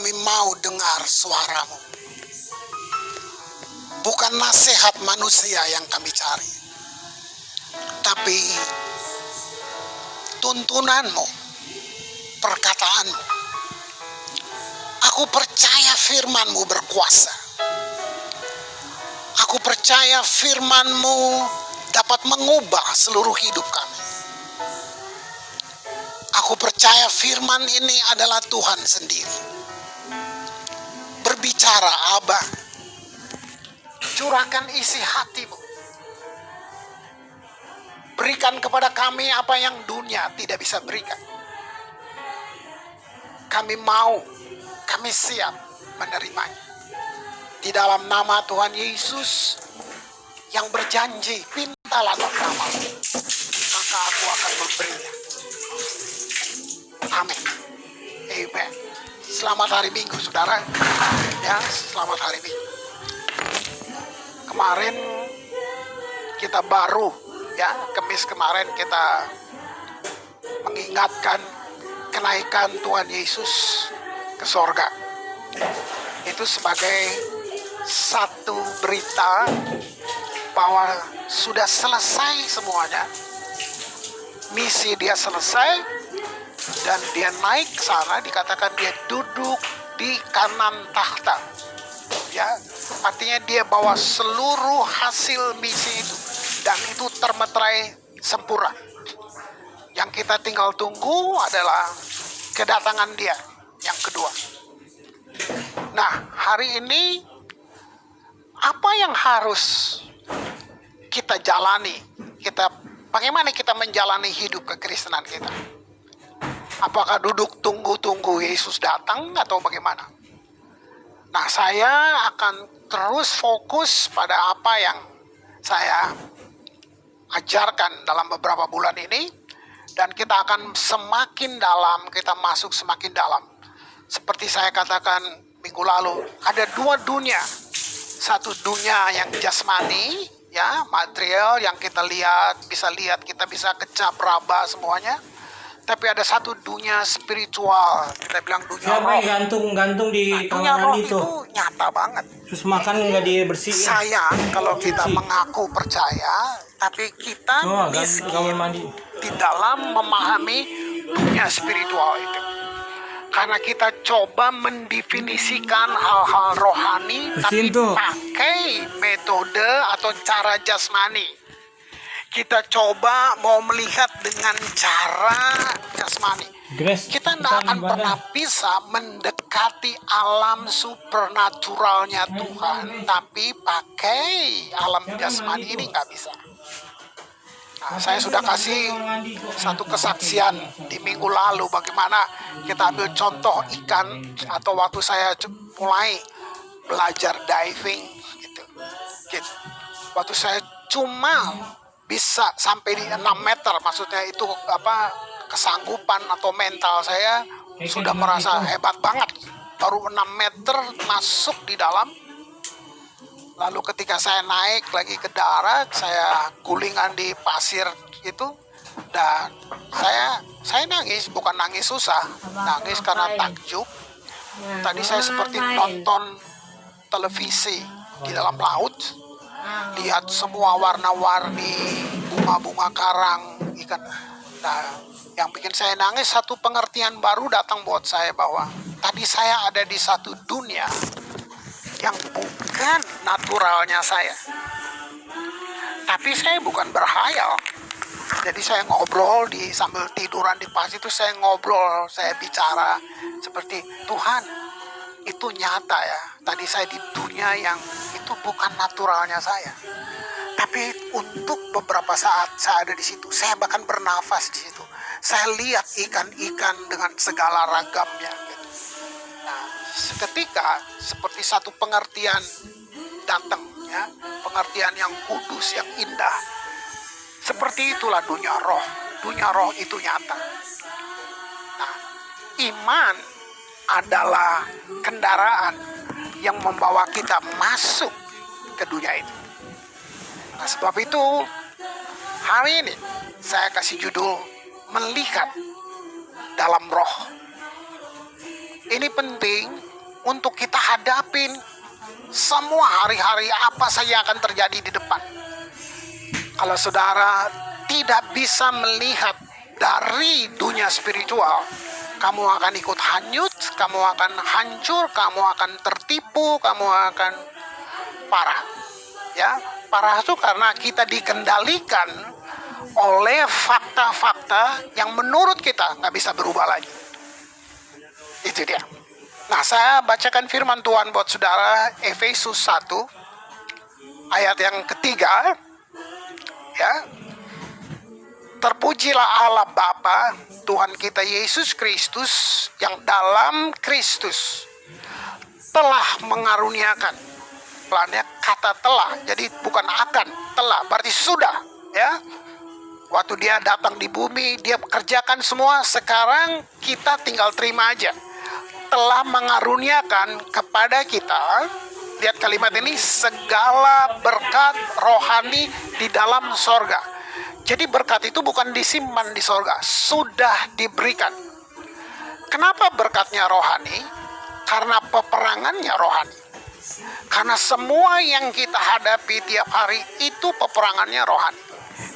kami mau dengar suara-Mu. Bukan nasihat manusia yang kami cari, tapi tuntunan-Mu, perkataan-Mu. Aku percaya firman-Mu berkuasa. Aku percaya firman-Mu dapat mengubah seluruh hidup kami. Aku percaya firman ini adalah Tuhan sendiri. Berbicara, Aba. Curahkan isi hati-Mu. Berikan kepada kami apa yang dunia tidak bisa berikan. Kami mau, kami siap menerimanya. Di dalam nama Tuhan Yesus yang berjanji, mintalah namamu, maka aku akan memberinya. Amin. Amen. Selamat hari Minggu, saudara. Ya, selamat hari Minggu. Kemarin kita baru, ya, Kamis kemarin kita mengingatkan kenaikan Tuhan Yesus ke sorga. Itu sebagai satu berita bahwa sudah selesai semuanya. Misi dia selesai. Dan dia naik ke sana, dikatakan dia duduk di kanan tahta. Ya, artinya dia bawa seluruh hasil misi itu. Dan itu termeterai sempurna. Yang kita tinggal tunggu adalah kedatangan dia yang kedua. Nah, hari ini apa yang harus kita jalani? Bagaimana kita menjalani hidup kekristenan kita? Apakah duduk tunggu-tunggu Yesus datang atau bagaimana? Nah, saya akan terus fokus pada apa yang saya ajarkan dalam beberapa bulan ini. Dan kita akan semakin dalam, kita masuk semakin dalam. Seperti saya katakan minggu lalu, ada dua dunia. Satu dunia yang jasmani, ya, material yang kita lihat, kita bisa kecap, raba semuanya. Tapi ada satu dunia spiritual, kita bilang dunia roh. Gantung di Dunia roh itu nyata banget. Terus makan nggak dibersihin. Sayang kalau kita mengaku percaya, tapi kita miskin di dalam memahami dunia spiritual itu. Karena kita coba mendefinisikan hal-hal rohani, tapi pakai metode atau cara jasmani. Kita coba mau melihat dengan cara jasmani. Kita tidak akan pernah bisa mendekati alam supernaturalnya Tuhan, tapi pakai alam jasmani ini nggak bisa. Nah, saya sudah kasih satu kesaksian di minggu lalu bagaimana kita ambil contoh ikan, atau waktu saya mulai belajar diving gitu. Waktu saya cuma bisa sampai di 6 meter, maksudnya itu kesanggupan atau mental saya sudah merasa hebat banget. Baru 6 meter masuk di dalam. Lalu ketika saya naik lagi ke darat, saya gulingan di pasir itu, dan saya nangis, bukan nangis susah, nangis karena takjub. Tadi saya seperti nonton televisi di dalam laut. Lihat semua warna-warni, bunga-bunga karang, ikan. Nah, yang bikin saya nangis, satu pengertian baru datang buat saya bahwa tadi saya ada di satu dunia yang bukan naturalnya saya. Tapi saya bukan berhayal. Jadi saya ngobrol sambil tiduran di pasir itu, saya ngobrol, saya bicara seperti, Tuhan, itu nyata ya. Tadi saya di dunia yang itu bukan naturalnya saya. Tapi untuk beberapa saat saya ada di situ, saya bahkan bernafas di situ. Saya lihat ikan-ikan dengan segala ragamnya. Gitu. Nah, seketika seperti satu pengertian datang, ya, pengertian yang kudus, yang indah. Seperti itulah dunia roh. Dunia roh itu nyata. Nah, iman adalah kendaraan yang membawa kita masuk ke dunia itu. Nah, sebab itu hari ini saya kasih judul melihat dalam roh. Ini penting untuk kita hadapin semua hari-hari apa saja yang akan terjadi di depan. Kalau saudara tidak bisa melihat dari dunia spiritual, kamu akan ikut hanyut, kamu akan hancur, kamu akan tertipu, kamu akan parah. Ya, parah itu karena kita dikendalikan oleh fakta-fakta yang menurut kita nggak bisa berubah lagi. Itu dia. Nah, saya bacakan firman Tuhan buat saudara, Efesus 1 ayat yang ketiga. Ya, terpujilah Allah Bapa Tuhan kita Yesus Kristus, yang dalam Kristus telah mengaruniakan. Pelannya kata telah, jadi bukan akan, telah berarti sudah, ya. Waktu dia datang di bumi, dia kerjakan semua. Sekarang kita tinggal terima aja. Telah mengaruniakan kepada kita, lihat kalimat ini, segala berkat rohani di dalam sorga. Jadi berkat itu bukan disimpan di sorga, sudah diberikan. Kenapa berkatnya rohani? Karena peperangannya rohani. Karena semua yang kita hadapi tiap hari itu peperangannya rohani.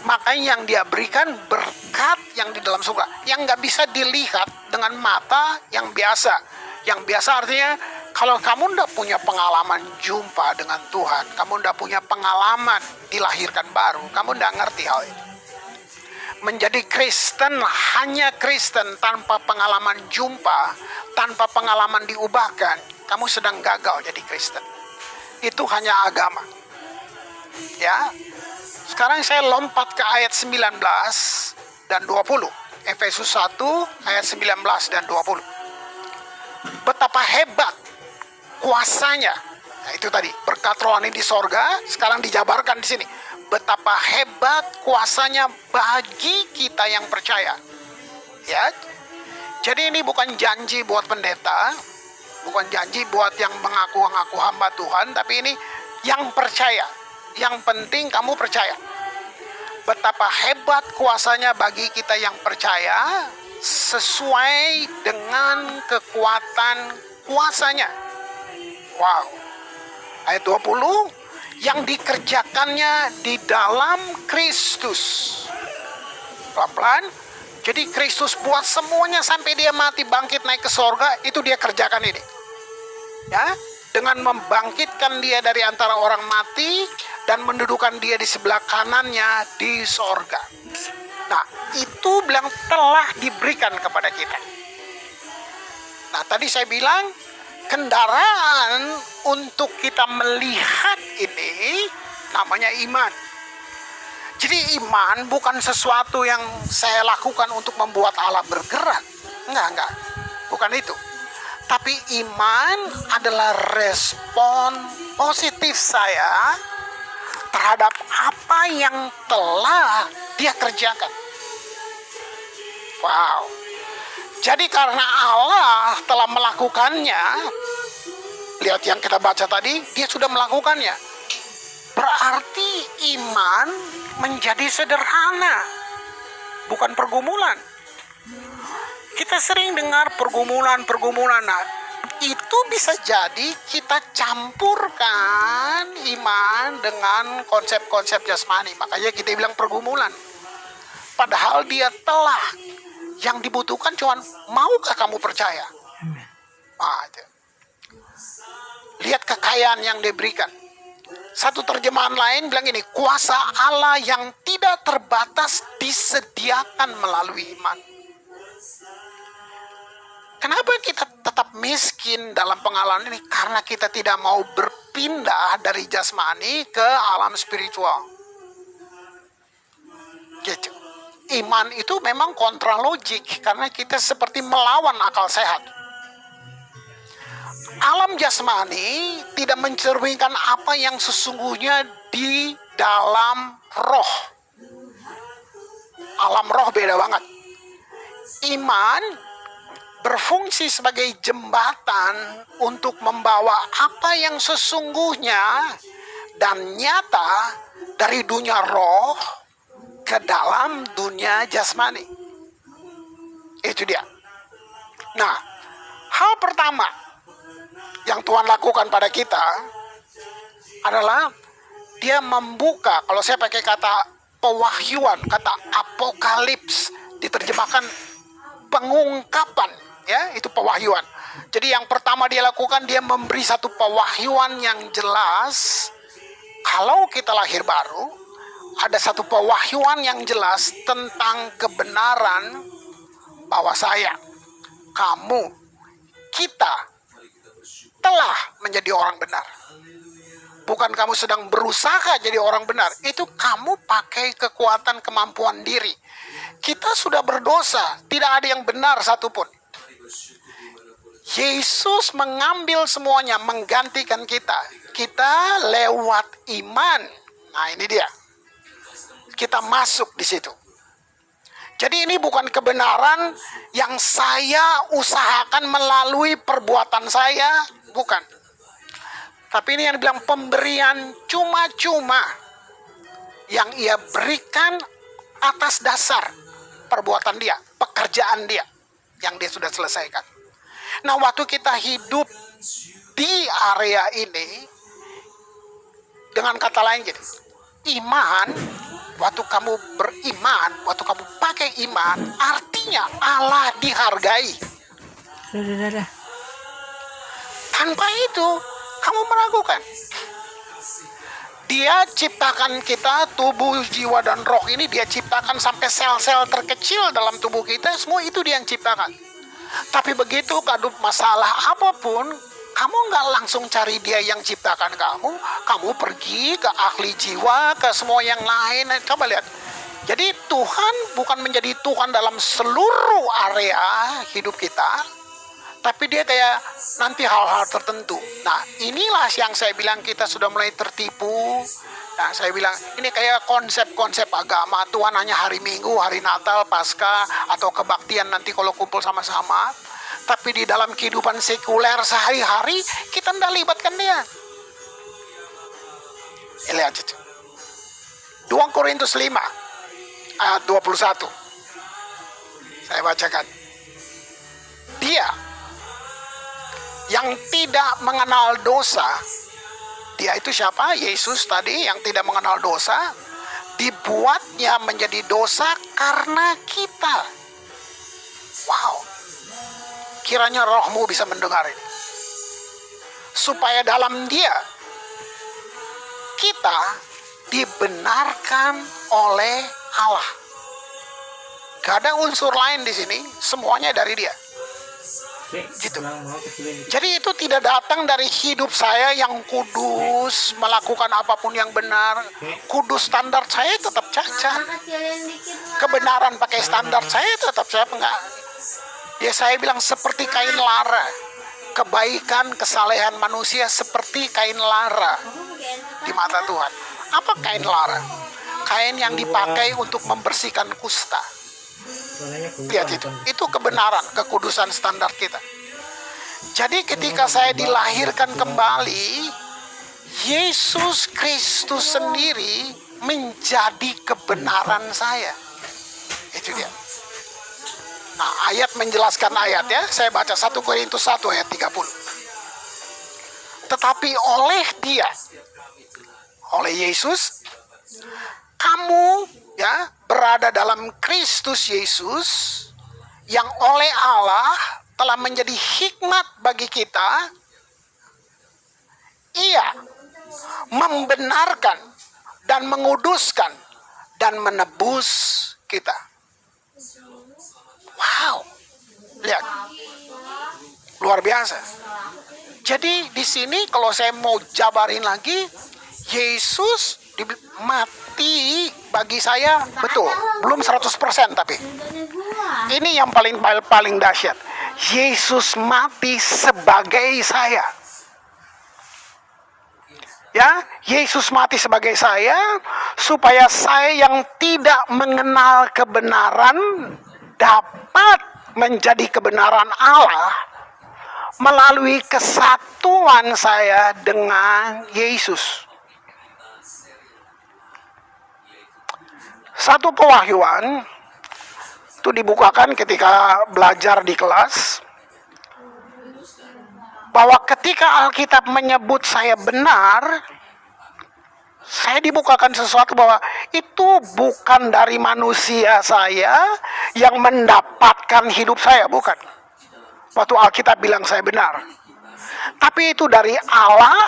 Makanya yang dia berikan berkat yang di dalam surga, yang nggak bisa dilihat dengan mata yang biasa. Yang biasa artinya kalau kamu nggak punya pengalaman jumpa dengan Tuhan, kamu nggak punya pengalaman dilahirkan baru, kamu nggak ngerti hal itu. Menjadi Kristen, hanya Kristen tanpa pengalaman jumpa, tanpa pengalaman diubahkan, kamu sedang gagal jadi Kristen. Itu hanya agama. Ya. Sekarang saya lompat ke ayat 19 dan 20. Efesus 1 ayat 19 dan 20. Betapa hebat kuasanya. Nah, itu tadi, berkat rohani di sorga, sekarang dijabarkan di sini. Betapa hebat kuasanya bagi kita yang percaya. Ya. Jadi ini bukan janji buat pendeta, bukan janji buat yang mengaku-ngaku hamba Tuhan, tapi ini yang percaya. Yang penting kamu percaya. Betapa hebat kuasanya bagi kita yang percaya, sesuai dengan kekuatan kuasanya. Wow. Ayat 20, yang dikerjakannya di dalam Kristus. Pelan-pelan. Jadi Kristus buat semuanya sampai dia mati, bangkit, naik ke sorga, itu dia kerjakan ini. Ya, dengan membangkitkan dia dari antara orang mati dan mendudukan dia di sebelah kanannya di sorga. Nah, itu bilang telah diberikan kepada kita. Nah, tadi saya bilang kendaraan untuk kita melihat ini namanya iman. Jadi iman bukan sesuatu yang saya lakukan untuk membuat Allah bergerak. Enggak. Bukan itu. Tapi iman adalah respon positif saya terhadap apa yang telah dia kerjakan. Wow. Jadi karena Allah telah melakukannya, lihat yang kita baca tadi, dia sudah melakukannya. Berarti iman menjadi sederhana, bukan pergumulan. Kita sering dengar pergumulan. Nah, itu bisa jadi kita campurkan iman dengan konsep-konsep jasmani. Makanya kita bilang pergumulan. Padahal dia telah, yang dibutuhkan cuma maukah kamu percaya? Nah, lihat kekayaan yang diberikan. Satu terjemahan lain bilang ini, kuasa Allah yang tidak terbatas disediakan melalui iman. Kenapa kita tetap miskin dalam pengalaman ini? Karena kita tidak mau berpindah dari jasmani ke alam spiritual. Gitu. Iman itu memang kontra logik, karena kita seperti melawan akal sehat. Alam jasmani tidak mencerminkan apa yang sesungguhnya di dalam roh. Alam roh beda banget. Iman berfungsi sebagai jembatan untuk membawa apa yang sesungguhnya dan nyata dari dunia roh ke dalam dunia jasmani. Itu dia. Nah, hal pertama yang Tuhan lakukan pada kita adalah dia membuka, kalau saya pakai kata pewahyuan, kata apokalips, diterjemahkan pengungkapan, ya, itu pewahyuan. Jadi yang pertama dia lakukan, dia memberi satu pewahyuan yang jelas. Kalau kita lahir baru, ada satu pewahyuan yang jelas tentang kebenaran bahwa saya, kamu, kita telah menjadi orang benar. Bukan kamu sedang berusaha jadi orang benar, itu kamu pakai kekuatan kemampuan diri. Kita sudah berdosa, tidak ada yang benar satupun. Yesus mengambil semuanya, menggantikan kita. Kita lewat iman. Nah, ini dia. Kita masuk di situ. Jadi ini bukan kebenaran yang saya usahakan melalui perbuatan saya, bukan. Tapi ini yang dibilang pemberian cuma-cuma yang ia berikan atas dasar perbuatan dia, pekerjaan dia yang dia sudah selesaikan. Nah, waktu kita hidup di area ini, dengan kata lain gini, iman, waktu kamu beriman, waktu kamu pakai iman, artinya Allah dihargai. Tanpa itu, kamu meragukan. Dia ciptakan kita, tubuh, jiwa, dan roh ini dia ciptakan sampai sel-sel terkecil dalam tubuh kita, semua itu dia yang ciptakan. Tapi begitu ada masalah apapun, kamu nggak langsung cari dia yang ciptakan kamu pergi ke ahli jiwa, ke semua yang lain. Coba lihat. Jadi Tuhan bukan menjadi Tuhan dalam seluruh area hidup kita, tapi dia kayak nanti hal-hal tertentu. Nah, inilah yang saya bilang kita sudah mulai tertipu. Nah, saya bilang ini kayak konsep-konsep agama. Tuhan hanya hari Minggu, hari Natal, Paskah, atau kebaktian nanti kalau kumpul sama-sama. Tapi di dalam kehidupan sekuler sehari-hari, kita tidak libatkan dia. Lihat itu. 2 Korintus 5, ayat 21. Saya bacakan. Dia yang tidak mengenal dosa, dia itu siapa? Yesus tadi yang tidak mengenal dosa, dibuatnya menjadi dosa karena kita. Wow. Kiranya rohmu bisa mendengar ini. Supaya dalam dia, kita dibenarkan oleh Allah. Gak ada unsur lain di sini, semuanya dari dia. Gitu. Jadi itu tidak datang dari hidup saya yang kudus, melakukan apapun yang benar. Kudus standar saya tetap cacat. Kebenaran pakai standar saya tetap saya enggak. Ya saya bilang seperti kain lara. Kebaikan, kesalehan manusia seperti kain lara di mata Tuhan. Apa kain lara? Kain yang dipakai untuk membersihkan kusta. Lihat itu kebenaran, kekudusan standar kita. Jadi ketika saya dilahirkan kembali, Yesus Kristus sendiri menjadi kebenaran saya. Itu dia. Nah, ayat menjelaskan ayat ya. Saya baca 1 Korintus 1 ayat 30. Tetapi oleh dia, oleh Yesus, kamu ya berada dalam Kristus Yesus yang oleh Allah telah menjadi hikmat bagi kita. Ia membenarkan dan menguduskan dan menebus kita. Wow, lihat, luar biasa. Jadi di sini kalau saya mau jabarin lagi, Yesus mati bagi saya, betul, belum 100% tapi ini yang paling dahsyat. Yesus mati sebagai saya. Ya, Yesus mati sebagai saya supaya saya yang tidak mengenal kebenaran dapat menjadi kebenaran Allah melalui kesatuan saya dengan Yesus. Satu pewahyuan itu dibukakan ketika belajar di kelas. bahwa ketika Alkitab menyebut saya benar, saya dibukakan sesuatu bahwa itu bukan dari manusia saya yang mendapatkan hidup saya, bukan. Waktu Alkitab bilang saya benar. Tapi itu dari Allah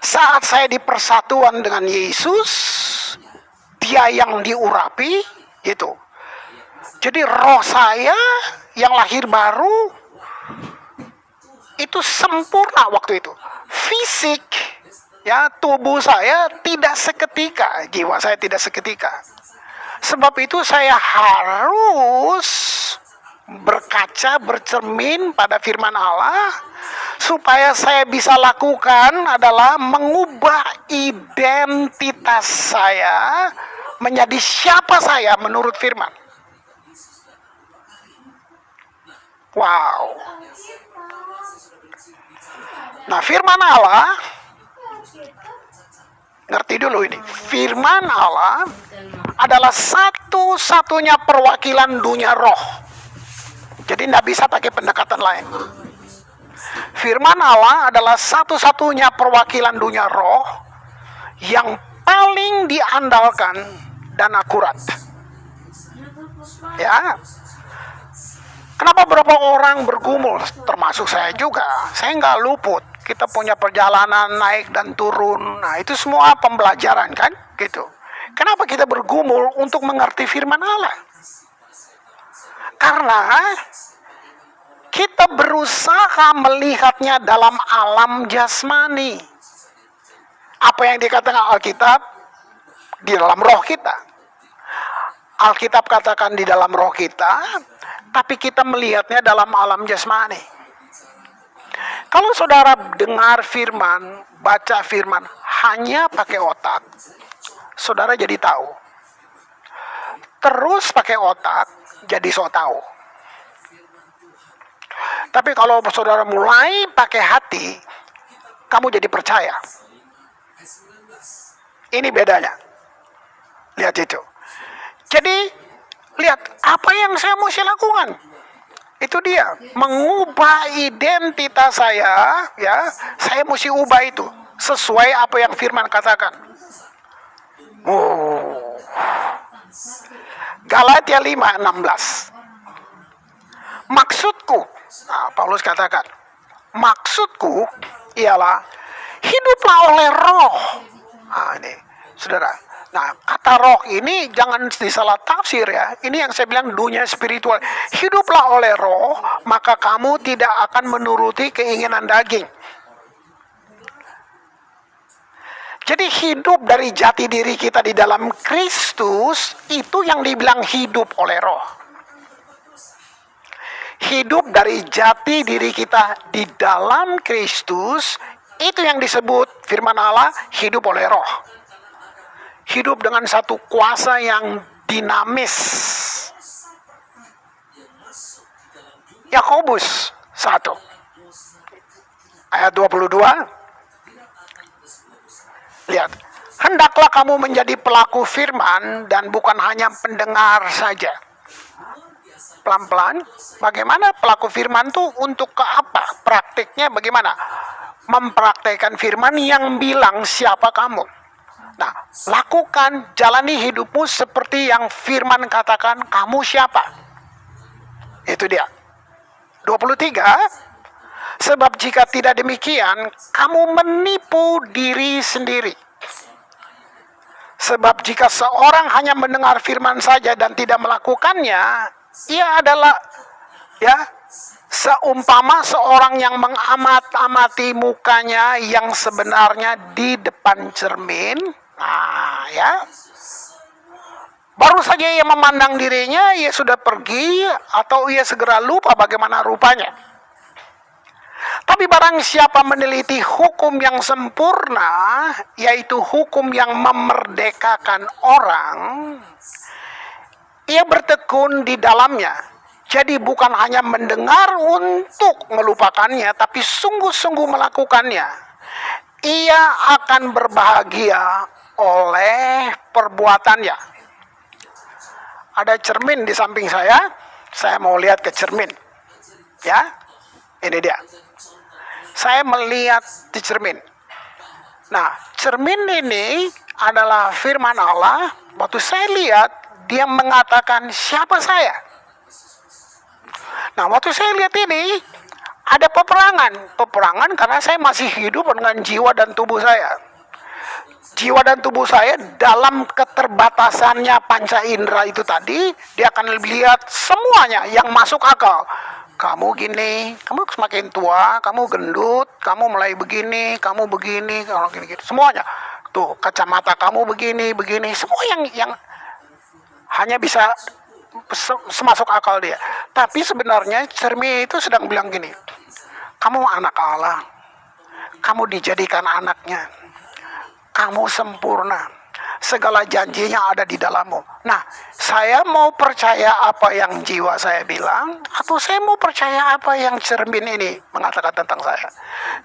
saat saya di persatuan dengan Yesus, Dia yang diurapi, gitu. Jadi roh saya yang lahir baru itu sempurna waktu itu. Fisik, ya, tubuh saya tidak seketika, jiwa saya tidak seketika. Sebab itu saya harus berkaca, bercermin pada firman Allah, supaya saya bisa lakukan adalah mengubah identitas saya menjadi siapa saya menurut firman. Wow. Nah, firman Allah, ngerti dulu ini, firman Allah adalah satu-satunya perwakilan dunia roh. Jadi tidak bisa pakai pendekatan lain. Firman Allah adalah satu-satunya perwakilan dunia roh yang paling diandalkan dan akurat. Ya. Kenapa beberapa orang bergumul, termasuk saya juga. Saya nggak luput. Kita punya perjalanan naik dan turun. Nah, itu semua pembelajaran kan, gitu. Kenapa kita bergumul untuk mengerti firman Allah? Karena kita berusaha melihatnya dalam alam jasmani. Apa yang dikatakan Alkitab di dalam roh kita. Alkitab katakan di dalam roh kita, tapi kita melihatnya dalam alam jasmani. Kalau saudara dengar firman, baca firman hanya pakai otak, saudara jadi tahu. Terus pakai otak, jadi so tahu. Tapi kalau saudara mulai pakai hati, kamu jadi percaya. Ini bedanya. Lihat itu. Jadi, lihat apa yang saya mesti lakukan. Itu dia, mengubah identitas saya, ya. Saya mesti ubah itu sesuai apa yang firman katakan. Oh. Galatia 5:16. Maksudku, nah, Paulus katakan, maksudku ialah hiduplah oleh roh. Nah, ini, saudara. Nah, kata roh ini jangan disalah tafsir ya. Ini yang saya bilang dunia spiritual. Hiduplah oleh roh, maka kamu tidak akan menuruti keinginan daging. Jadi hidup dari jati diri kita di dalam Kristus, itu yang dibilang hidup oleh roh. Hidup dari jati diri kita di dalam Kristus, itu yang disebut firman Allah hidup oleh roh. Hidup dengan satu kuasa yang dinamis. Yakobus 1 ayat 22. Lihat, hendaklah kamu menjadi pelaku firman dan bukan hanya pendengar saja. Pelan-pelan, bagaimana pelaku firman itu untuk ke apa? Praktiknya bagaimana? Mempraktekkan firman yang bilang siapa kamu. Nah, lakukan, jalani hidupmu seperti yang firman katakan, kamu siapa? Itu dia. 23, sebab jika tidak demikian, kamu menipu diri sendiri. Sebab jika seorang hanya mendengar firman saja dan tidak melakukannya, ia adalah seumpama seorang yang mengamat-amati mukanya yang sebenarnya di depan cermin. Nah, ya. Baru saja ia memandang dirinya, ia sudah pergi atau ia segera lupa bagaimana rupanya. Tapi barang siapa meneliti hukum yang sempurna, yaitu hukum yang memerdekakan orang, ia bertekun di dalamnya. Jadi bukan hanya mendengar untuk melupakannya, tapi sungguh-sungguh melakukannya. Ia akan berbahagia oleh perbuatannya. Ada cermin di samping saya mau lihat ke cermin. Ya, ini dia. saya melihat di cermin. Nah, cermin ini adalah firman Allah. Waktu saya lihat, dia mengatakan siapa saya. Nah, waktu saya lihat ini, ada peperangan. Peperangan karena saya masih hidup dengan jiwa dan tubuh saya. Jiwa dan tubuh saya dalam keterbatasannya panca indera itu tadi, dia akan lihat semuanya yang masuk akal. Kamu gini, kamu semakin tua, kamu gendut, kamu mulai begini, kamu begini, kalau gini, semuanya. Tuh, kacamata kamu begini, begini, semua yang hanya bisa semasuk akal dia. Tapi sebenarnya cermin itu sedang bilang gini, kamu anak Allah, kamu dijadikan anaknya, kamu sempurna, segala janjinya ada di dalammu. Nah, saya mau percaya apa yang jiwa saya bilang, atau saya mau percaya apa yang cermin ini mengatakan tentang saya.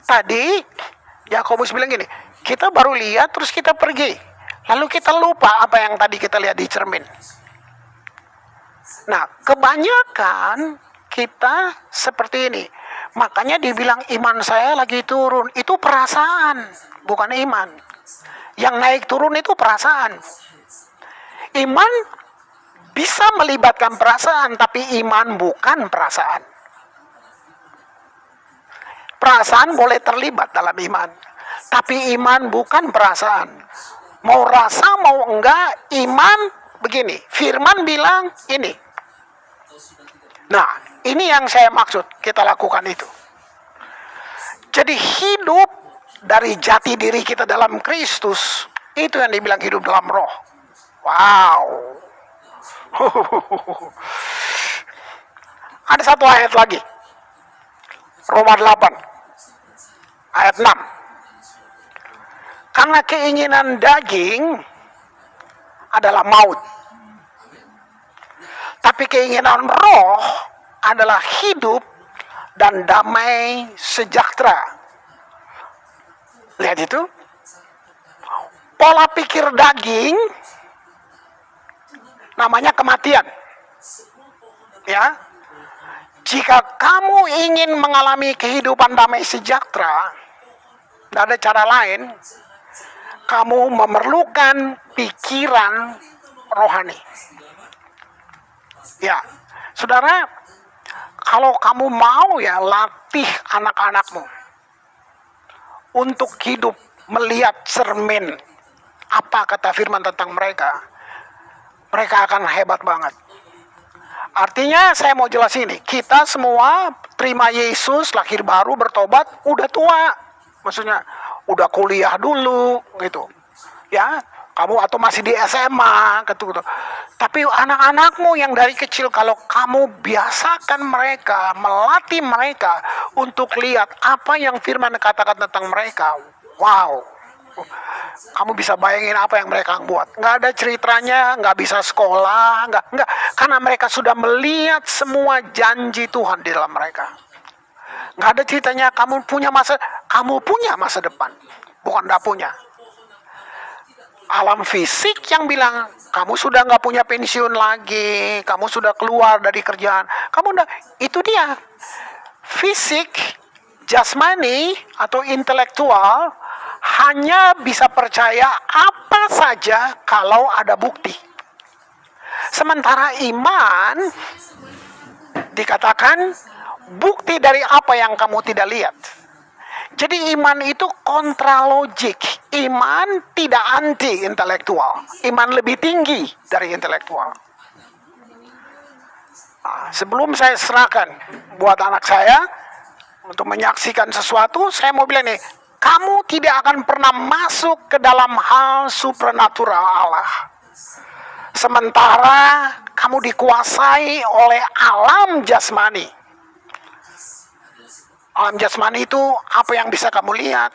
Tadi Yakobus bilang gini, kita baru lihat terus kita pergi, lalu kita lupa apa yang tadi kita lihat di cermin. Nah, kebanyakan kita seperti ini. Makanya dibilang iman saya lagi turun. Itu perasaan, bukan iman. Yang naik turun itu perasaan. Iman bisa melibatkan perasaan, tapi iman bukan perasaan. Perasaan boleh terlibat dalam iman, tapi iman bukan perasaan. Mau rasa mau enggak, iman begini. Firman bilang ini. Nah, ini yang saya maksud kita lakukan itu. Jadi hidup dari jati diri kita dalam Kristus, itu yang dibilang hidup dalam roh. Wow. Ada satu ayat lagi. Roma 8 ayat 6. Karena keinginan daging adalah maut, tapi keinginan roh adalah hidup dan damai sejahtera. Lihat itu. Pola pikir daging namanya kematian. Ya. Jika kamu ingin mengalami kehidupan damai sejahtera, tidak ada cara lain, kamu memerlukan pikiran rohani. Ya, saudara, kalau kamu mau ya latih anak-anakmu untuk hidup melihat cermin apa kata firman tentang mereka, mereka akan hebat banget. Artinya saya mau jelas ini, kita semua terima Yesus, lahir baru, bertobat, udah tua. Maksudnya udah kuliah dulu gitu. Ya, kamu atau masih di SMA gitu. Tapi anak-anakmu yang dari kecil, kalau kamu biasakan mereka, melatih mereka untuk lihat apa yang firman katakan tentang mereka. Wow. Kamu bisa bayangin apa yang mereka buat. Nggak ada ceritanya, nggak bisa sekolah, nggak. Karena mereka sudah melihat semua janji Tuhan di dalam mereka. Nggak ada ceritanya kamu punya masa depan, bukan nggak punya. Alam fisik yang bilang kamu sudah nggak punya pensiun lagi, kamu sudah keluar dari kerjaan, itu dia. Fisik, jasmani atau intelektual hanya bisa percaya apa saja kalau ada bukti. Sementara iman dikatakan bukti dari apa yang kamu tidak lihat. Jadi iman itu kontra logik. Iman tidak anti intelektual. Iman lebih tinggi dari intelektual. Nah, sebelum saya serahkan buat anak saya untuk menyaksikan sesuatu, saya mau bilang nih, kamu tidak akan pernah masuk ke dalam hal supranatural Allah. Sementara kamu dikuasai oleh alam jasmani. Alam jasmani itu apa yang bisa kamu lihat.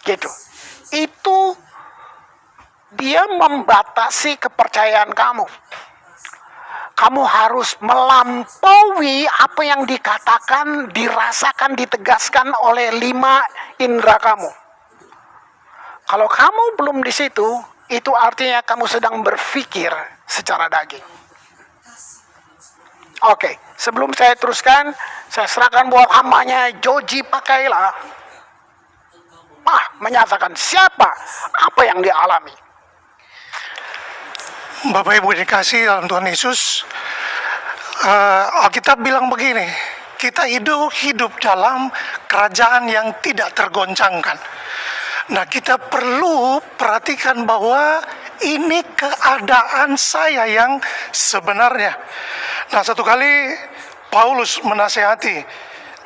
Gitu. Itu dia membatasi kepercayaan kamu. Kamu harus melampaui apa yang dikatakan, dirasakan, ditegaskan oleh 5 indera kamu. Kalau kamu belum di situ, itu artinya kamu sedang berpikir secara daging. Oke, sebelum saya teruskan, saya serahkan buat hambanya Joji Pakaila. Menyatakan siapa, apa yang dia alami. Bapak Ibu dikasih dalam Tuhan Yesus, Alkitab bilang begini, kita hidup dalam kerajaan yang tidak tergoncangkan. Nah, kita perlu perhatikan bahwa ini keadaan saya yang sebenarnya. Nah, satu kali Paulus menasehati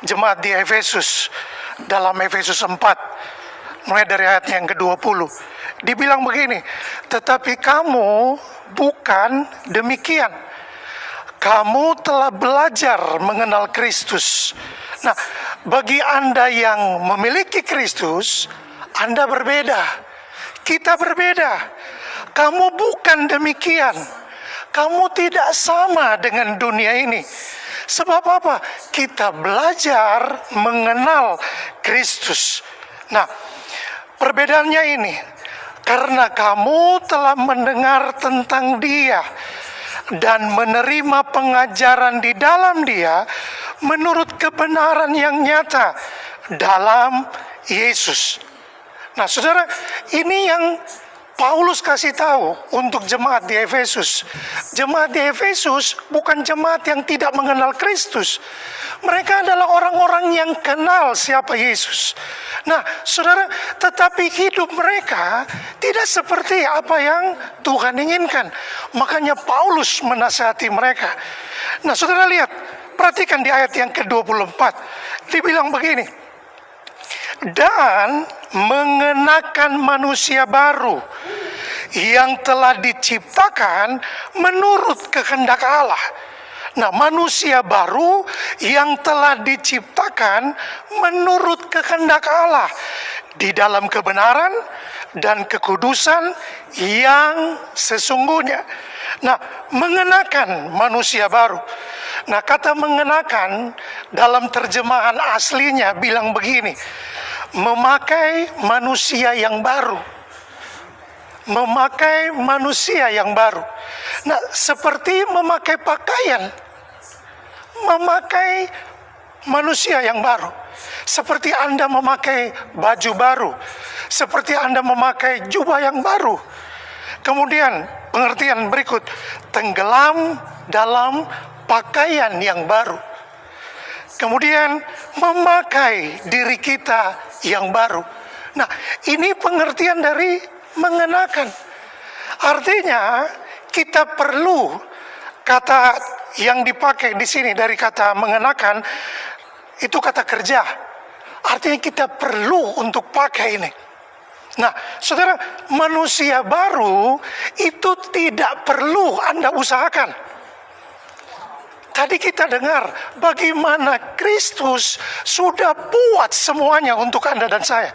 jemaat di Efesus dalam Efesus 4, mulai dari ayat yang ke-20. Dibilang begini, tetapi kamu bukan demikian. Kamu telah belajar mengenal Kristus. Nah, bagi Anda yang memiliki Kristus, Anda berbeda. Kita berbeda. Kamu bukan demikian. Kamu tidak sama dengan dunia ini. Sebab apa? Kita belajar mengenal Kristus. Nah, perbedaannya ini, karena kamu telah mendengar tentang Dia dan menerima pengajaran di dalam Dia menurut kebenaran yang nyata dalam Yesus. Nah, saudara, ini yang Paulus kasih tahu untuk jemaat di Efesus. Jemaat di Efesus bukan jemaat yang tidak mengenal Kristus. Mereka adalah orang-orang yang kenal siapa Yesus. Nah, saudara, tetapi hidup mereka tidak seperti apa yang Tuhan inginkan. Makanya Paulus menasihati mereka. Nah, saudara lihat, perhatikan di ayat yang ke-24. Dibilang begini, dan mengenakan manusia baru yang telah diciptakan menurut kehendak Allah. Nah, manusia baru yang telah diciptakan menurut kehendak Allah di dalam kebenaran dan kekudusan yang sesungguhnya. Nah, mengenakan manusia baru. Nah, kata mengenakan dalam terjemahan aslinya bilang begini, memakai manusia yang baru. Memakai manusia yang baru. Nah, seperti memakai pakaian. Memakai manusia yang baru. Seperti Anda memakai baju baru. Seperti Anda memakai jubah yang baru. Kemudian pengertian berikut, tenggelam dalam pakaian yang baru. Kemudian memakai diri kita yang baru. Nah, ini pengertian dari mengenakan. Artinya kita perlu, kata yang dipakai di sini dari kata mengenakan itu kata kerja. Artinya kita perlu untuk pakai ini. Nah, saudara, manusia baru itu tidak perlu Anda usahakan. Tadi kita dengar bagaimana Kristus sudah buat semuanya untuk Anda dan saya.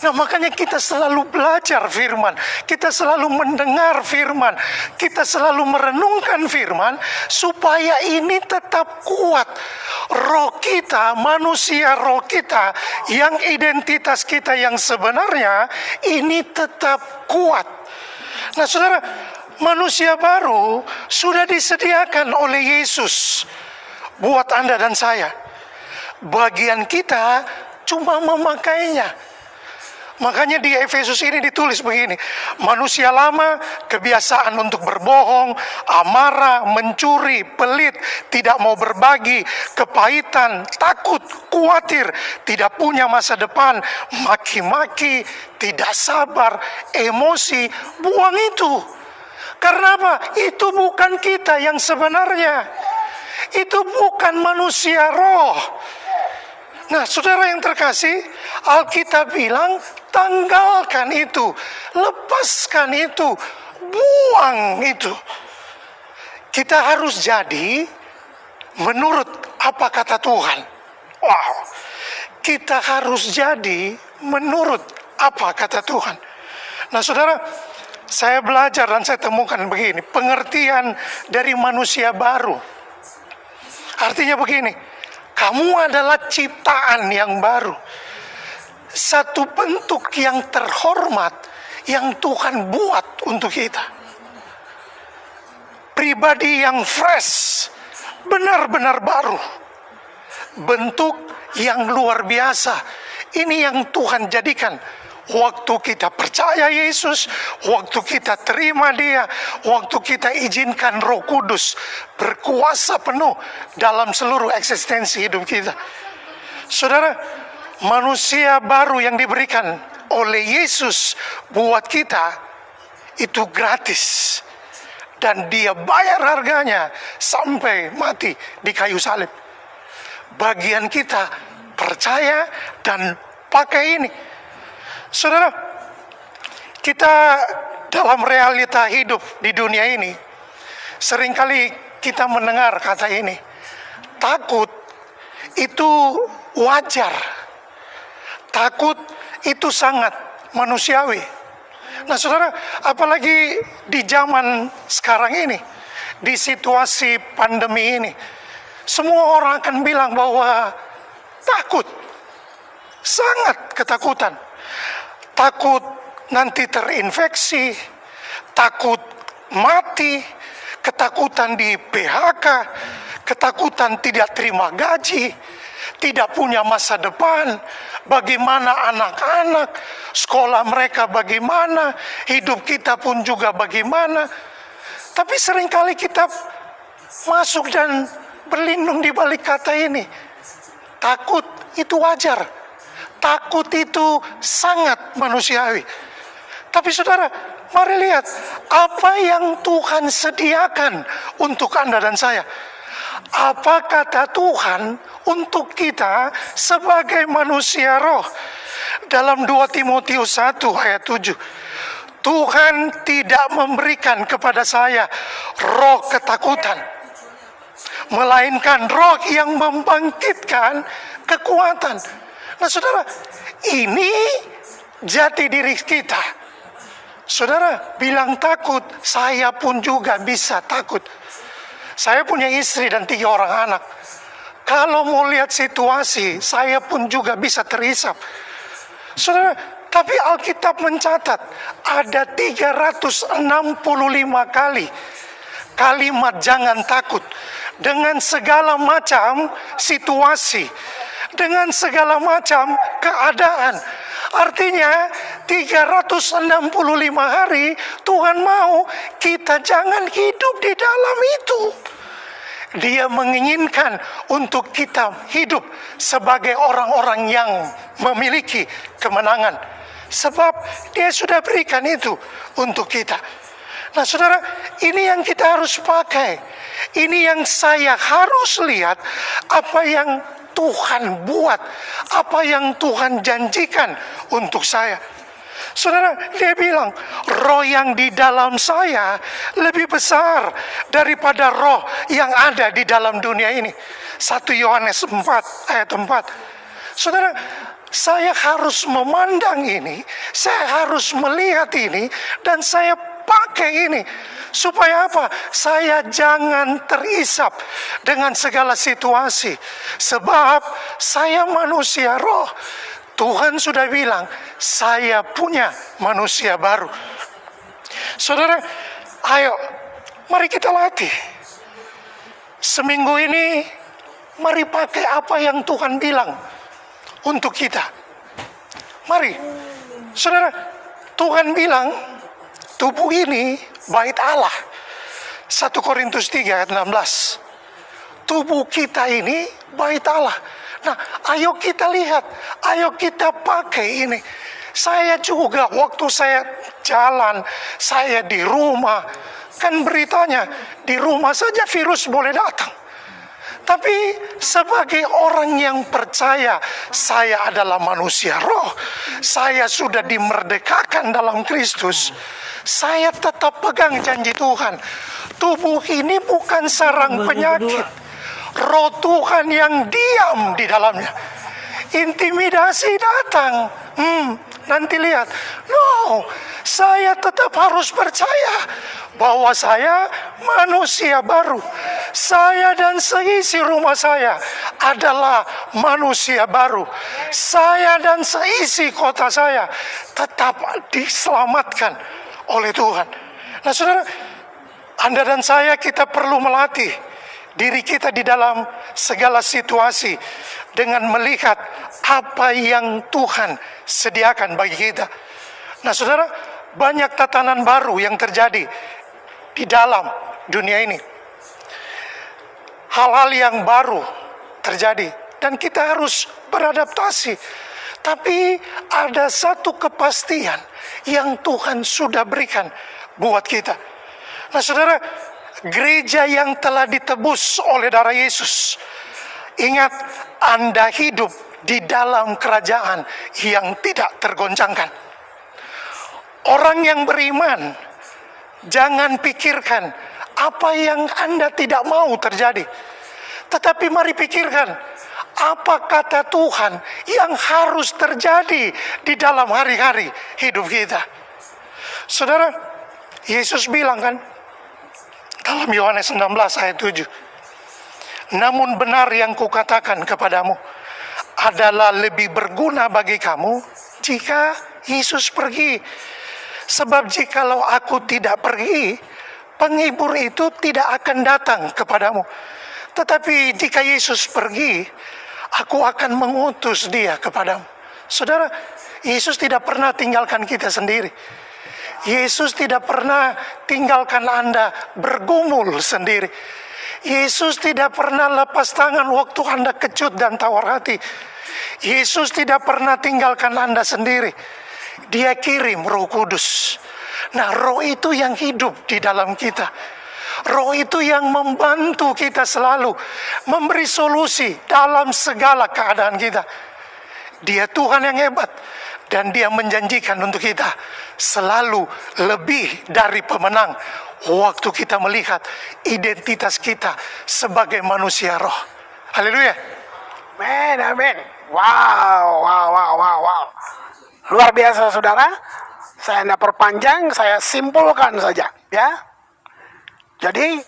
Nah, makanya kita selalu belajar firman, kita selalu mendengar firman, kita selalu merenungkan firman supaya ini tetap kuat. Roh kita, manusia roh kita, yang identitas kita yang sebenarnya ini tetap kuat. Nah, saudara, manusia baru sudah disediakan oleh Yesus buat Anda dan saya. Bagian kita cuma memakainya. Makanya di Efesus ini ditulis begini, manusia lama kebiasaan untuk berbohong, amarah, mencuri, pelit, tidak mau berbagi, kepahitan, takut, khawatir, tidak punya masa depan, maki-maki, tidak sabar, emosi, buang itu. Karena apa? Itu bukan kita yang sebenarnya. Itu bukan manusia roh. Nah, saudara yang terkasih, Alkitab bilang tanggalkan itu, lepaskan itu, buang itu. Kita harus jadi menurut apa kata Tuhan. Wow, kita harus jadi menurut apa kata Tuhan. Nah, saudara, saya belajar dan saya temukan begini, pengertian dari manusia baru. Artinya begini, kamu adalah ciptaan yang baru. Satu bentuk yang terhormat yang Tuhan buat untuk kita. Pribadi yang fresh, benar-benar baru. Bentuk yang luar biasa. Ini yang Tuhan jadikan. Waktu kita percaya Yesus, waktu kita terima Dia, waktu kita izinkan Roh Kudus berkuasa penuh dalam seluruh eksistensi hidup kita. Saudara, manusia baru yang diberikan oleh Yesus buat kita itu gratis. Dan Dia bayar harganya sampai mati di kayu salib. Bagian kita percaya dan pakai ini. Saudara, kita dalam realita hidup di dunia ini, seringkali kita mendengar kata ini, takut itu wajar. Takut itu sangat manusiawi. Nah saudara, apalagi di zaman sekarang ini, di situasi pandemi ini, semua orang akan bilang bahwa takut, sangat ketakutan. Takut nanti terinfeksi, takut mati, ketakutan di PHK, ketakutan tidak terima gaji, tidak punya masa depan, bagaimana anak-anak, sekolah mereka bagaimana, hidup kita pun juga bagaimana. Tapi seringkali kita masuk dan berlindung di balik kata ini. Takut itu wajar. Takut itu sangat manusiawi. Tapi saudara, mari lihat apa yang Tuhan sediakan untuk Anda dan saya. Apa kata Tuhan untuk kita sebagai manusia roh? Dalam 2 Timotius 1 ayat 7. Tuhan tidak memberikan kepada saya roh ketakutan, melainkan roh yang membangkitkan kekuatan. Nah saudara, ini jati diri kita. Saudara bilang takut, saya pun juga bisa takut. Saya punya istri dan 3 orang anak. Kalau mau lihat situasi, saya pun juga bisa terisap. Saudara, tapi Alkitab mencatat ada 365 kali kalimat jangan takut. Dengan segala macam situasi, dengan segala macam keadaan. Artinya 365 hari Tuhan mau kita jangan hidup di dalam itu. Dia menginginkan untuk kita hidup sebagai orang-orang yang memiliki kemenangan. Sebab Dia sudah berikan itu untuk kita. Nah saudara, ini yang kita harus pakai. Ini yang saya harus lihat, apa yang Tuhan buat, apa yang Tuhan janjikan untuk saya. Saudara, Dia bilang, roh yang di dalam saya lebih besar daripada roh yang ada di dalam dunia ini. 1 Yohanes 4 ayat 4. Saudara, saya harus memandang ini, saya harus melihat ini, dan saya pakai ini. Supaya apa? Saya jangan terisap dengan segala situasi. Sebab saya manusia roh. Tuhan sudah bilang, saya punya manusia baru. Saudara, ayo, mari kita latih. Seminggu ini, mari pakai apa yang Tuhan bilang untuk kita. Mari, saudara, Tuhan bilang, tubuh ini bait Allah. 1 Korintus 3 ayat 16. Tubuh kita ini bait Allah. Nah, ayo kita lihat, ayo kita pakai ini. Saya juga waktu saya jalan, saya di rumah, kan beritanya di rumah saja virus boleh datang. Tapi sebagai orang yang percaya, saya adalah manusia roh, saya sudah dimerdekakan dalam Kristus, saya tetap pegang janji Tuhan. Tubuh ini bukan sarang penyakit, roh Tuhan yang diam di dalamnya. Intimidasi datang, nanti lihat, no, saya tetap harus percaya bahwa saya manusia baru. Saya dan seisi rumah saya adalah manusia baru. Saya dan seisi kota saya tetap diselamatkan oleh Tuhan. Nah saudara, Anda dan saya kita perlu melatih diri kita di dalam segala situasi dengan melihat apa yang Tuhan sediakan bagi kita. Nah saudara, banyak tatanan baru yang terjadi di dalam dunia ini. Hal-hal yang baru terjadi dan kita harus beradaptasi. Tapi ada satu kepastian yang Tuhan sudah berikan buat kita. Nah saudara, gereja yang telah ditebus oleh darah Yesus, ingat, Anda hidup di dalam kerajaan yang tidak tergoncangkan. Orang yang beriman, jangan pikirkan apa yang Anda tidak mau terjadi. Tetapi mari pikirkan, apa kata Tuhan yang harus terjadi di dalam hari-hari hidup kita. Saudara, Yesus bilang kan, dalam Yohanes 16 ayat 7, namun benar yang kukatakan kepadamu adalah lebih berguna bagi kamu jika Yesus pergi. Sebab jikalau aku tidak pergi, penghibur itu tidak akan datang kepadamu. Tetapi jika Yesus pergi, aku akan mengutus dia kepadamu. Saudara, Yesus tidak pernah tinggalkan kita sendiri. Yesus tidak pernah tinggalkan Anda bergumul sendiri. Yesus tidak pernah lepas tangan waktu Anda kecut dan tawar hati. Yesus tidak pernah tinggalkan Anda sendiri. Dia kirim Roh Kudus. Nah, Roh itu yang hidup di dalam kita. Roh itu yang membantu kita selalu memberi solusi dalam segala keadaan kita. Dia Tuhan yang hebat dan Dia menjanjikan untuk kita selalu lebih dari pemenang waktu kita melihat identitas kita sebagai manusia roh. Haleluya. Amin, amin. Wow. Luar biasa saudara. Saya tidak perpanjang, saya simpulkan saja ya. Jadi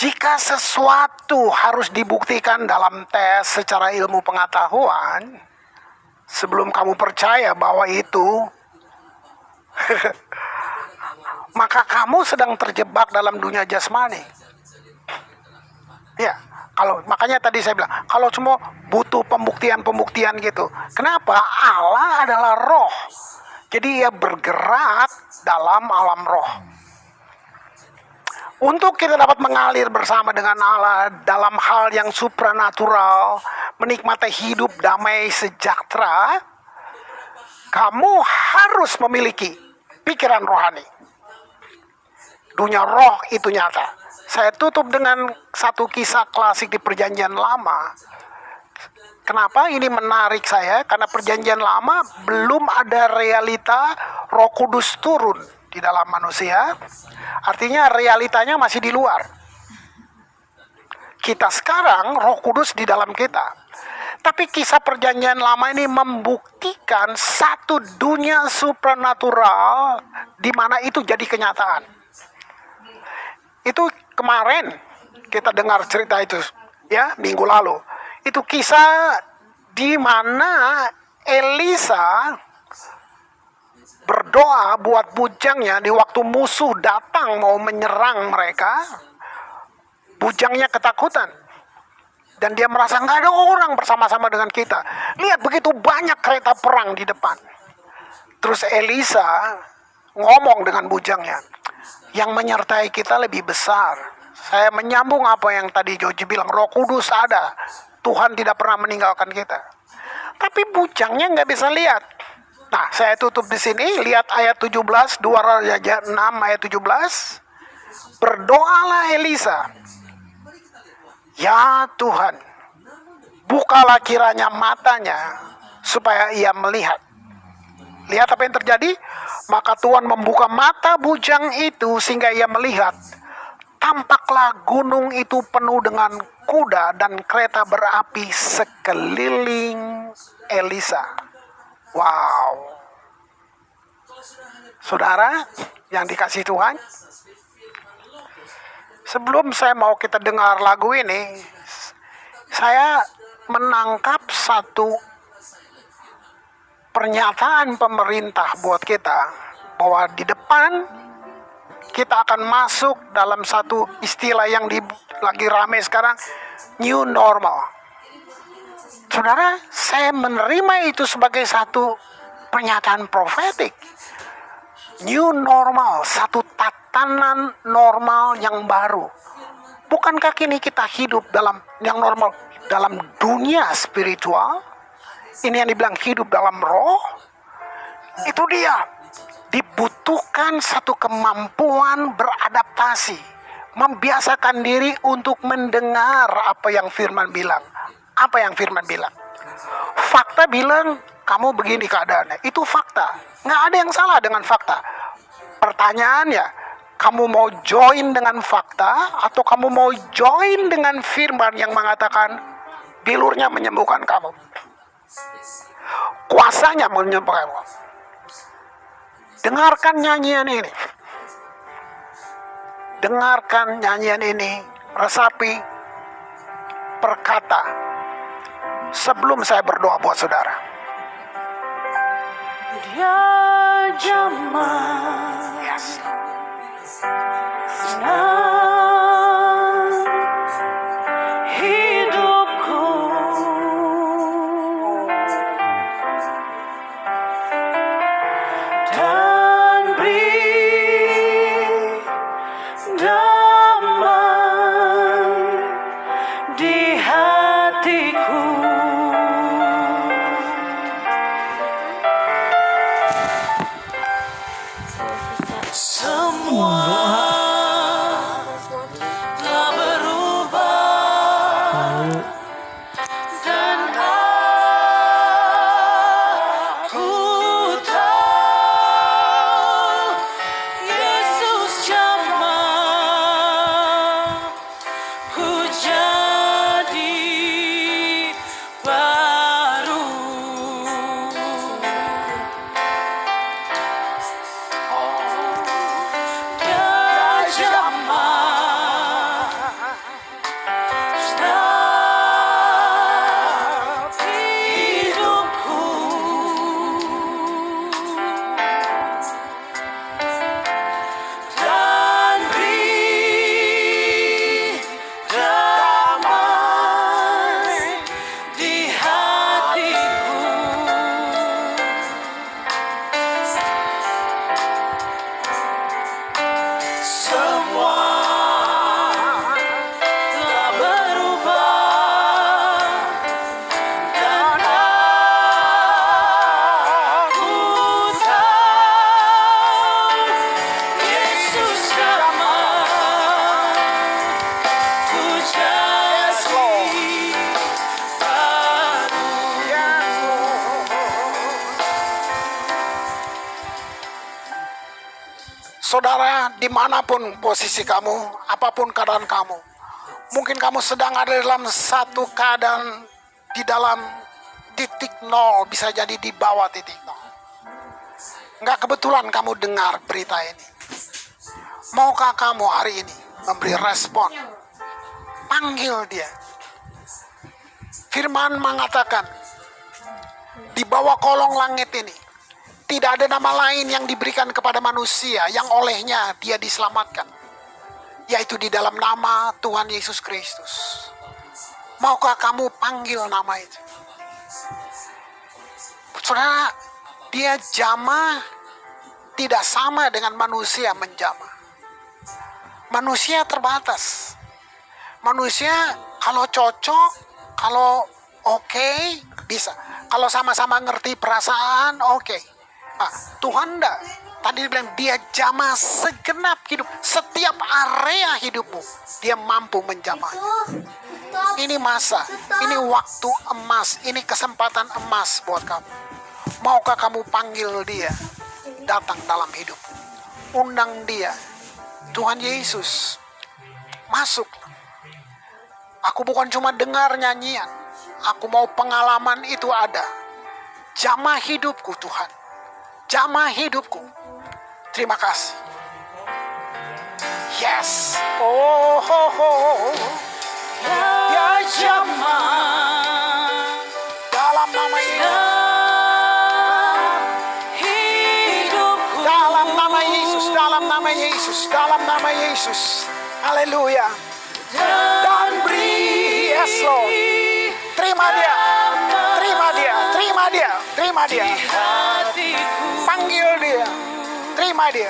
jika sesuatu harus dibuktikan dalam tes secara ilmu pengetahuan, sebelum kamu percaya bahwa itu maka kamu sedang terjebak dalam dunia jasmani. Ya, makanya tadi saya bilang, kalau semua butuh pembuktian gitu. Kenapa? Allah adalah roh. Jadi ia bergerak dalam alam roh. Untuk kita dapat mengalir bersama dengan Allah dalam hal yang supranatural, menikmati hidup damai sejahtera, kamu harus memiliki pikiran rohani. Dunia roh itu nyata. Saya tutup dengan satu kisah klasik di Perjanjian Lama. Kenapa ini menarik saya? Karena Perjanjian Lama belum ada realita Roh Kudus turun di dalam manusia. Artinya realitanya masih di luar. Kita sekarang Roh Kudus di dalam kita. Tapi kisah Perjanjian Lama ini membuktikan satu dunia supranatural di mana itu jadi kenyataan. Itu kemarin kita dengar cerita itu ya, minggu lalu. Itu kisah di mana Elisa berdoa buat bujangnya di waktu musuh datang mau menyerang mereka. Bujangnya ketakutan. Dan dia merasa nggak ada orang bersama-sama dengan kita. Lihat begitu banyak kereta perang di depan. Terus Elisa ngomong dengan bujangnya, yang menyertai kita lebih besar. Saya menyambung apa yang tadi Joji bilang, Roh Kudus ada. Tuhan tidak pernah meninggalkan kita. Tapi bujangnya nggak bisa lihat. Nah, saya tutup di sini. Lihat ayat 17, 2 Raja 6 ayat 17. Berdoalah Elisa. Ya Tuhan, bukalah kiranya matanya supaya ia melihat. Lihat apa yang terjadi? Maka Tuhan membuka mata bujang itu sehingga ia melihat. Tampaklah gunung itu penuh dengan kuda dan kereta berapi sekeliling Elisa. Wow. Saudara yang dikasihi Tuhan, sebelum saya mau kita dengar lagu ini, saya menangkap satu pernyataan pemerintah buat kita bahwa di depan kita akan masuk dalam satu istilah yang lagi rame sekarang, new normal. Saudara, saya menerima itu sebagai satu pernyataan profetik. New normal, satu tatanan normal yang baru. Bukankah kini kita hidup dalam yang normal, dalam dunia spiritual? Ini yang dibilang hidup dalam roh. Itu dia. Dibutuhkan satu kemampuan beradaptasi, membiasakan diri untuk mendengar apa yang firman bilang. Apa yang firman bilang? Fakta bilang kamu begini keadaannya. Itu fakta. Nggak ada yang salah dengan fakta. Pertanyaannya, kamu mau join dengan fakta atau kamu mau join dengan firman yang mengatakan bilurnya menyembuhkan kamu, kuasanya menyembuhkan kamu. Dengarkan nyanyian ini. Dengarkan nyanyian ini. Resapi perkata sebelum saya berdoa buat saudara. Dia jamah Yes. senang hidupku, dan beri damai di hatiku. Semua telah berubah dan aku tahu Yesus jamah ku jadi baru. Dia jamah setiap hidupku, dan beri damai di hatiku. Semua telah berubah dan aku tahu Yesus jamah ku jadi baru. Saudara, dimanapun posisi kamu, apapun keadaan kamu, mungkin kamu sedang ada dalam satu keadaan di dalam titik nol, bisa jadi di bawah titik nol. Nggak kebetulan kamu dengar berita ini. Maukah kamu hari ini memberi respon? Panggil dia. Firman mengatakan, di bawah kolong langit ini tidak ada nama lain yang diberikan kepada manusia yang olehnya dia diselamatkan, yaitu di dalam nama Tuhan Yesus Kristus. Maukah kamu panggil nama itu? Saudara, dia jamah tidak sama dengan manusia menjamah. Manusia terbatas. Manusia kalau cocok, kalau oke, bisa. Kalau sama-sama ngerti perasaan, oke. Nah, Tuhan enggak. Tadi dia bilang dia jamah segenap hidup. Setiap area hidupmu, dia mampu menjamah. Ini masa, ini waktu emas, ini kesempatan emas buat kamu. Maukah kamu panggil dia datang dalam hidup? Undang dia. Tuhan Yesus, masuk. Aku bukan cuma dengar nyanyian. Aku mau pengalaman itu ada. Jamah hidupku Tuhan. Jamah hidupku. Terima kasih. Yes. Oh, ho, ho, ho. Ya jamah Dalam nama Yesus. hidupku, Dalam nama Yesus. Dalam nama nama Yesus, dalam nama Yesus. Haleluya. Dan beri, yes Lord. Terima dia, terima dia, terima dia, terima dia. Panggil dia, terima dia.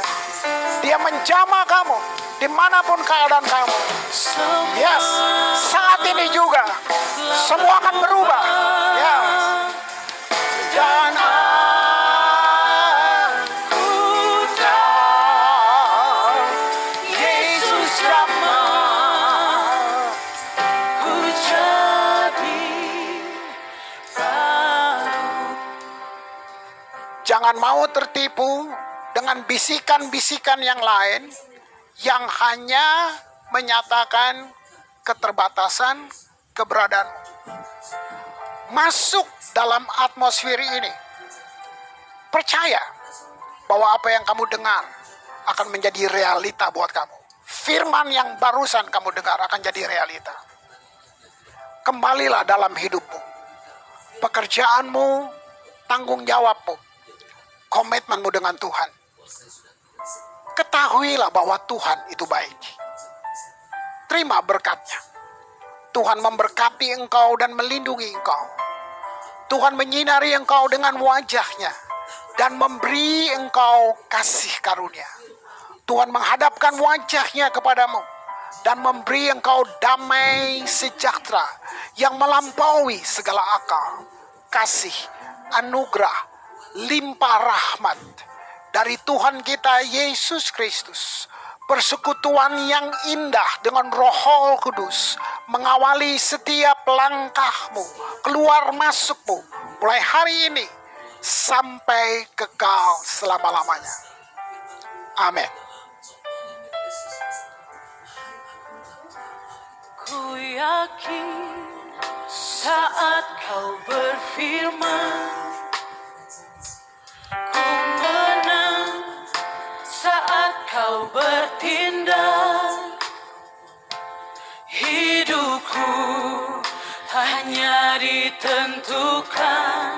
Dia menjamah kamu dimanapun keadaan kamu. Yes, saat ini juga semua akan berubah. Yes. Dan aku tahu Yesus jamah ku jadi baru. Jangan mau tertipu dengan bisikan-bisikan yang lain yang hanya menyatakan keterbatasan keberadaan. Masuk dalam atmosfer ini. Percaya bahwa apa yang kamu dengar akan menjadi realita buat kamu. Firman yang barusan kamu dengar akan jadi realita. Kembalilah dalam hidupmu. Pekerjaanmu, tanggung jawabmu, komitmenmu dengan Tuhan. Ketahuilah bahwa Tuhan itu baik. Terima berkatnya. Tuhan memberkati engkau dan melindungi engkau. Tuhan menyinari engkau dengan wajahnya dan memberi engkau kasih karunia. Tuhan menghadapkan wajahnya kepadamu dan memberi engkau damai sejahtera yang melampaui segala akal, kasih, anugerah, limpah rahmat dari Tuhan kita Yesus Kristus. Persekutuan yang indah dengan Roh Kudus mengawali setiap langkahmu, keluar masukmu, mulai hari ini sampai kekal selama-lamanya. Amin. Ku yakin saat kau berfirman, ku menang saat kau bertindak. Hidupku hanya ditentukan